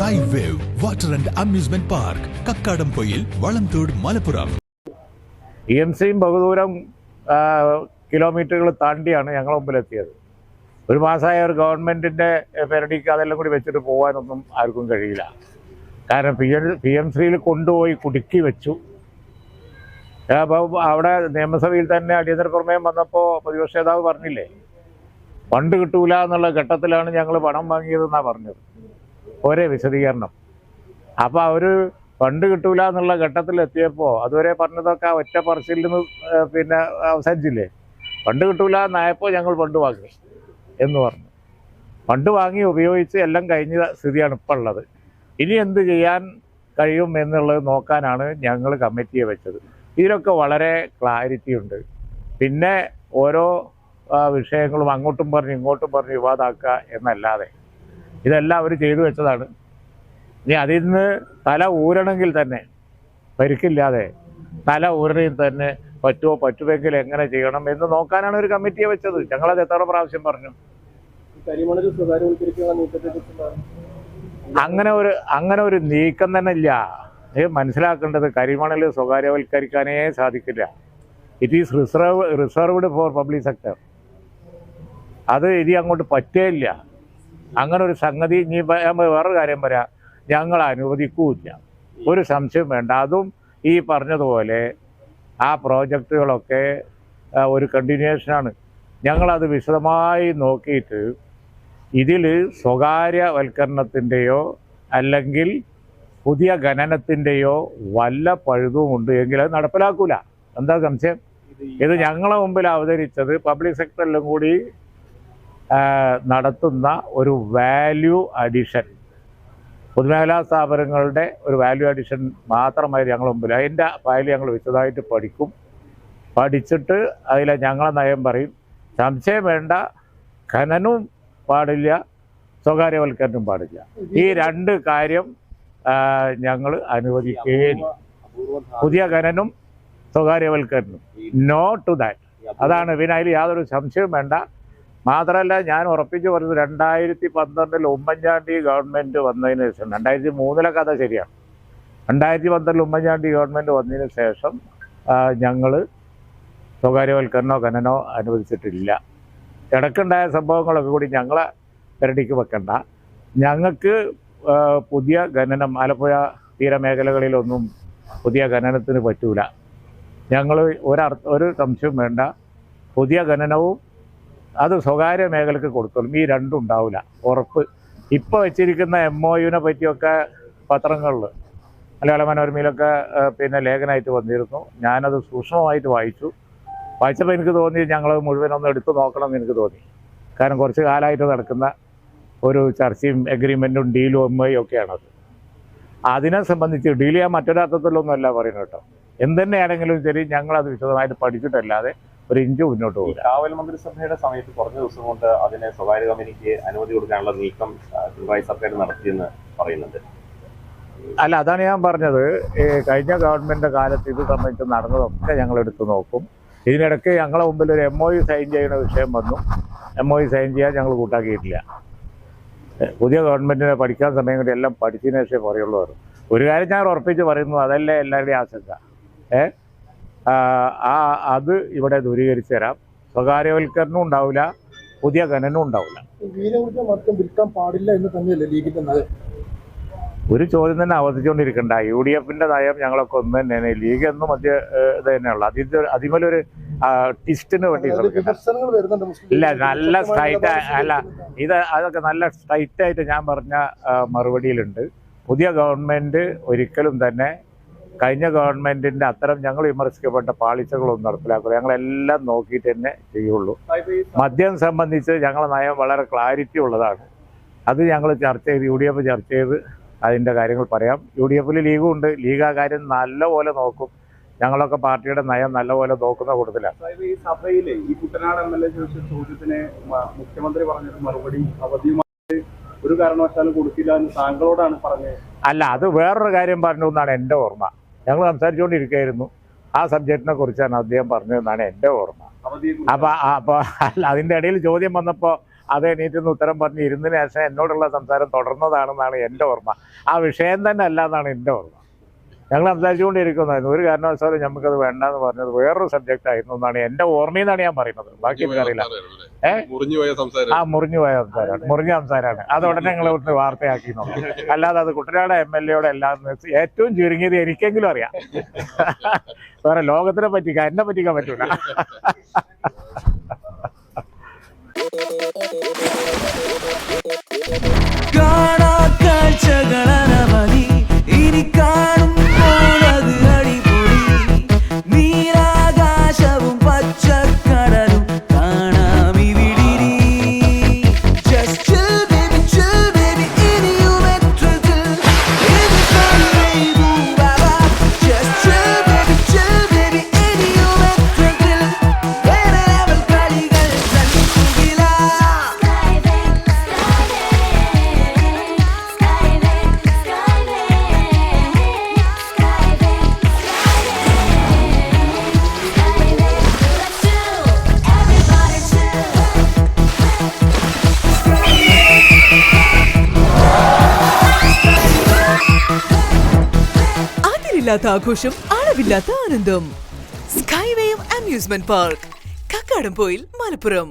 Live wave water and amusement park Kakkadampoyil Valamthode Malappuram. EMCയും ബഹുദൂരം കിലോമീറ്ററുകൾ താണ്ടിയാണ് ഞങ്ങൾ മുമ്പിലെത്തിയത്. ഒരു മാസമായ ഒരു ഗവൺമെൻറ്റിൻ്റെ പെരടിക്ക് അതെല്ലാം കൂടി വെച്ചിട്ട് പോകാനൊന്നും ആർക്കും കഴിയില്ല. കാരണം PMCയിൽ കൊണ്ടുപോയി കുടുക്കി വെച്ചു. അപ്പോൾ അവിടെ നിയമസഭയിൽ തന്നെ അടിയന്തര പ്രമേയം വന്നപ്പോൾ പ്രതിപക്ഷ നേതാവ് പറഞ്ഞില്ലേ, ഫണ്ട് കിട്ടൂല എന്നുള്ള ഘട്ടത്തിലാണ് ഞങ്ങൾ പണം വാങ്ങിയതെന്നാണ് പറഞ്ഞത്. ഒരേ വിശദീകരണം. അപ്പോൾ അവർ ഫണ്ട് കിട്ടൂല എന്നുള്ള ഘട്ടത്തിൽ എത്തിയപ്പോൾ അതുവരെ പറഞ്ഞതൊക്കെ ഒറ്റ പറച്ചിൽ നിന്ന് പിന്നെ അവസാനിച്ചില്ലേ. ഫണ്ട് കിട്ടൂല എന്നായപ്പോൾ ഞങ്ങൾ ഫണ്ട് വാങ്ങി എന്ന് പറഞ്ഞു. ഫണ്ട് വാങ്ങി ഉപയോഗിച്ച് എല്ലാം കഴിഞ്ഞ സ്ഥിതിയാണ് ഇപ്പോൾ ഉള്ളത്. ഇനി എന്ത് ചെയ്യാൻ കഴിയും എന്നുള്ളത് നോക്കാനാണ് ഞങ്ങൾ കമ്മിറ്റിയെ വെച്ചത്. ഇതിലൊക്കെ വളരെ ക്ലാരിറ്റി ഉണ്ട്. പിന്നെ ഓരോ വിഷയങ്ങളും അങ്ങോട്ടും പറഞ്ഞ് ഇങ്ങോട്ടും പറഞ്ഞ് വിവാദമാക്കുക എന്നല്ലാതെ ഇതെല്ലാം അവർ ചെയ്തു വെച്ചതാണ്. ഇനി അതിൽ നിന്ന് തല ഊരണമെങ്കിൽ തന്നെ പരിക്കില്ലാതെ തല ഊരണമെങ്കിൽ തന്നെ പറ്റുമെങ്കിൽ എങ്ങനെ ചെയ്യണം എന്ന് നോക്കാനാണ് ഒരു കമ്മിറ്റിയെ വെച്ചത്. ഞങ്ങളത് എത്ര പ്രാവശ്യം പറഞ്ഞു. അങ്ങനെ ഒരു നീക്കം തന്നെ ഇല്ല. മനസ്സിലാക്കേണ്ടത് കരിമണൽ സ്വകാര്യവൽക്കരിക്കാനേ സാധിക്കില്ല. It is reserved for public sector. അത് ഇനി അങ്ങോട്ട് പറ്റേയില്ല. അങ്ങനെ ഒരു സംഗതി ഇനി വേറൊരു കാര്യം പറയാം, ഞങ്ങൾ അനുവദിക്കൂല്ല, ഒരു സംശയം വേണ്ട. അതും ഈ പറഞ്ഞതുപോലെ ആ പ്രോജക്റ്റുകളൊക്കെ ഒരു കണ്ടിന്യൂഷനാണ്. ഞങ്ങളത് വിശദമായി നോക്കിയിട്ട് ഇതിൽ സ്വകാര്യവൽക്കരണത്തിൻ്റെയോ അല്ലെങ്കിൽ പുതിയ ഖനനത്തിൻ്റെയോ വല്ല പഴുതുമുണ്ട് എങ്കിൽ അത് നടപ്പിലാക്കൂല. എന്താ സംശയം? ഇത് ഞങ്ങളെ മുമ്പിൽ അവതരിച്ചത് പബ്ലിക് സെക്ടറിലും കൂടി നടത്തുന്ന ഒരു വാല്യൂ അഡിഷൻ, പൊതുമേഖലാ സ്ഥാപനങ്ങളുടെ ഒരു വാല്യൂ അഡിഷൻ മാത്രമായി ഞങ്ങൾ മുമ്പിൽ. അതിൻ്റെ ഫയൽ ഞങ്ങൾ വിശദമായിട്ട് പഠിച്ചിട്ട് അതിലെ ഞങ്ങളെ നയം പറയും. സംശയം വേണ്ട, ഖനനവും പാടില്ല, സ്വകാര്യവൽക്കരണവും പാടില്ല. ഈ രണ്ട് കാര്യം ഞങ്ങൾ അനുവദിക്കുകയില്ല. പുതിയ ഖനനം, സ്വകാര്യവൽക്കരണം, നോ ടു ദാറ്റ്. അതാണ്. പിന്നെ അതിൽ യാതൊരു സംശയവും വേണ്ട. മാത്രമല്ല, ഞാൻ ഉറപ്പിച്ച് പറഞ്ഞത് 2012 ഉമ്മൻചാണ്ടി ഗവൺമെൻറ് വന്നതിന് ശേഷം, 2003 കഥ ശരിയാണ്, 2012 ഉമ്മൻചാണ്ടി ഗവൺമെൻറ് വന്നതിന് ശേഷം ഞങ്ങൾ സ്വകാര്യവൽക്കരണമോ ഖനനോ അനുവദിച്ചിട്ടില്ല. ഇടയ്ക്കുണ്ടായ സംഭവങ്ങളൊക്കെ കൂടി ഞങ്ങളെ പെരടിക്ക് വെക്കണ്ട. ഞങ്ങൾക്ക് പുതിയ ഖനനം ആലപ്പുഴ തീരമേഖലകളിലൊന്നും പുതിയ ഖനനത്തിന് പറ്റൂല. ഞങ്ങൾ ഒരു സംശയവും വേണ്ട, പുതിയ ഖനനവും അത് സ്വകാര്യ മേഖലക്ക് കൊടുത്തോളും. ഈ രണ്ടും ഉണ്ടാവില്ല, ഉറപ്പ്. ഇപ്പോൾ വെച്ചിരിക്കുന്ന MOUവിനെ പറ്റിയൊക്കെ പത്രങ്ങളിൽ, മലയാള മനോരമയിലൊക്കെ പിന്നെ ലേഖനമായിട്ട് വന്നിരുന്നു. ഞാനത് സൂക്ഷ്മമായിട്ട് വായിച്ചപ്പോൾ എനിക്ക് തോന്നി ഞങ്ങൾ മുഴുവനൊന്ന് എടുത്തു നോക്കണം എന്ന് എനിക്ക് തോന്നി. കാരണം കുറച്ച് കാലമായിട്ട് നടക്കുന്ന ഒരു ചർച്ചയും എഗ്രിമെൻറ്റും ഡീലും MOU ഒക്കെയാണത്. അതിനെ സംബന്ധിച്ച് ഡീൽ ചെയ്യാൻ മറ്റൊരർത്ഥത്തിലൊന്നുമല്ല പറയുന്നത് കേട്ടോ. എന്തുതന്നെയാണെങ്കിലും ശരി, ഞങ്ങളത് വിശദമായിട്ട് പഠിച്ചിട്ടല്ലാതെ ഒരു ഇഞ്ച് മുന്നോട്ട് പോകും. കാവൽ മന്ത്രിസഭയുടെ സമയത്ത് കുറഞ്ഞ ദിവസം കൊണ്ട് അതിനെ സ്വകാര്യ കമ്പനിക്ക് അനുമതി കൊടുക്കാനുള്ള നീക്കം പിണറായി സർക്കാർ നടത്തിയെന്ന് പറയുന്നുണ്ട്. അല്ല, അതാണ് ഞാൻ പറഞ്ഞത്. കഴിഞ്ഞ ഗവൺമെൻറ് കാലത്ത് ഇത് സംബന്ധിച്ച് നടന്നതൊക്കെ ഞങ്ങൾ എടുത്തു നോക്കും. ഇതിനിടയ്ക്ക് ഞങ്ങളെ മുമ്പിൽ ഒരു MOU സൈൻ ചെയ്യുന്ന വിഷയം വന്നു. MOU സൈൻ ചെയ്യാൻ ഞങ്ങൾ കൂട്ടാക്കിയിട്ടില്ല. പുതിയ ഗവൺമെൻറ്റിനെ പഠിക്കാൻ സമയം കൂടി എല്ലാം പഠിച്ചതിന് ശേഷമേ പറയുള്ളൂ. ഒരു കാര്യം ഞാൻ ഉറപ്പിച്ച് പറയുന്നു, അതല്ലേ എല്ലാവരുടെയും ആശങ്ക. അത് ഇവിടെ ദൂരീകരിച്ചു തരാം. സ്വകാര്യവൽക്കരണവും ഉണ്ടാവില്ല, പുതിയ ഖനനവും ഉണ്ടാവില്ല. ഒരു ചോദ്യം തന്നെ ആവർത്തിച്ചുകൊണ്ടിരിക്കണ്ട. UDFന്റെ നയം ഞങ്ങളൊക്കെ ഒന്ന് തന്നെയാണ്. ലീഗ് എന്നും ഇത് തന്നെയുള്ള അതിമേലൊരു ട്വിസ്റ്റിന് വേണ്ടി ഇല്ല. നല്ല സ്ട്രൈറ്റ് അല്ല, അതൊക്കെ നല്ല സ്ട്രൈറ്റായിട്ട് ഞാൻ പറഞ്ഞ മറുപടിയിലുണ്ട്. പുതിയ ഗവൺമെൻറ് ഒരിക്കലും തന്നെ കഴിഞ്ഞ ഗവൺമെൻറ്റിൻ്റെ അത്തരം ഞങ്ങൾ വിമർശിക്കപ്പെട്ട പാളിച്ചകളൊന്നും നടപ്പിലാക്കില്ല. ഞങ്ങളെല്ലാം നോക്കിയിട്ട് തന്നെ ചെയ്യുള്ളൂ. മദ്യം സംബന്ധിച്ച് ഞങ്ങളുടെ നയം വളരെ ക്ലാരിറ്റി ഉള്ളതാണ്. അത് ഞങ്ങൾ ചർച്ച ചെയ്ത് UDF ചർച്ച ചെയ്ത് അതിൻ്റെ കാര്യങ്ങൾ പറയാം. UDFൽ ലീഗും ഉണ്ട്. ലീഗ് ആ കാര്യം നല്ലപോലെ നോക്കും. ഞങ്ങളൊക്കെ പാർട്ടിയുടെ നയം നല്ലപോലെ നോക്കുന്ന കൂട്ടത്തിലാണ്. ഈ സഭയിലെ ഈ കുട്ടനാട് MLA ചോദിച്ച ചോദ്യത്തിന് മുഖ്യമന്ത്രി പറഞ്ഞൊരു മറുപടി അവധിയുമായി ഒരു കാരണവശാലും കൊടുക്കില്ല എന്ന് താങ്കളോടാണ് പറഞ്ഞത്. അല്ല, അത് വേറൊരു കാര്യം പറഞ്ഞു എന്നാണ് എൻ്റെ ഓർമ്മ. ഞങ്ങൾ സംസാരിച്ചുകൊണ്ടിരിക്കുകയായിരുന്നു. ആ സബ്ജക്റ്റിനെ കുറിച്ചാണ് അദ്ദേഹം പറഞ്ഞതെന്നാണ് എൻ്റെ ഓർമ്മ. അപ്പോൾ അല്ല, അതിൻ്റെ ഇടയിൽ ചോദ്യം വന്നപ്പോൾ അത് എണീറ്റിന്ന് ഉത്തരം പറഞ്ഞ് ഇരുന്നതിന് ശേഷം എന്നോടുള്ള സംസാരം തുടർന്നതാണെന്നാണ് എൻ്റെ ഓർമ്മ. ആ വിഷയം തന്നെ അല്ല എന്നാണ് എൻ്റെ ഓർമ്മ. ഞങ്ങൾ സംസാരിച്ചുകൊണ്ടിരിക്കുന്നതായിരുന്നു. ഒരു കാരണവശാലും നമുക്കത് വേണ്ടെന്ന് പറഞ്ഞത് വേറൊരു സബ്ജക്റ്റ് ആയിരുന്നു എന്നാണ് എൻ്റെ ഓർമ്മയെന്നാണ് ഞാൻ പറയുന്നത്. ബാക്കി എനിക്കറിയില്ല. മുറിഞ്ഞുപോയ സംസാരമാണ്. മുറിഞ്ഞ സംസാരമാണ്. അത് ഉടനെ ഞങ്ങൾ ഇവിടുന്ന് വാർത്തയാക്കി നോക്കാം. അല്ലാതെ അത് കുട്ടനാട് MLA എല്ലാം ഏറ്റവും ചുരുങ്ങിയത് എനിക്കെങ്കിലും അറിയാം. വേറെ ലോകത്തിനെ പറ്റിക്കാൻ എന്നെ പറ്റിക്കാൻ പറ്റൂല. ആഘോഷം, അളവില്ലാത്ത ആനന്ദം. Skywave amusement park, Kakkadampoyil, Malappuram.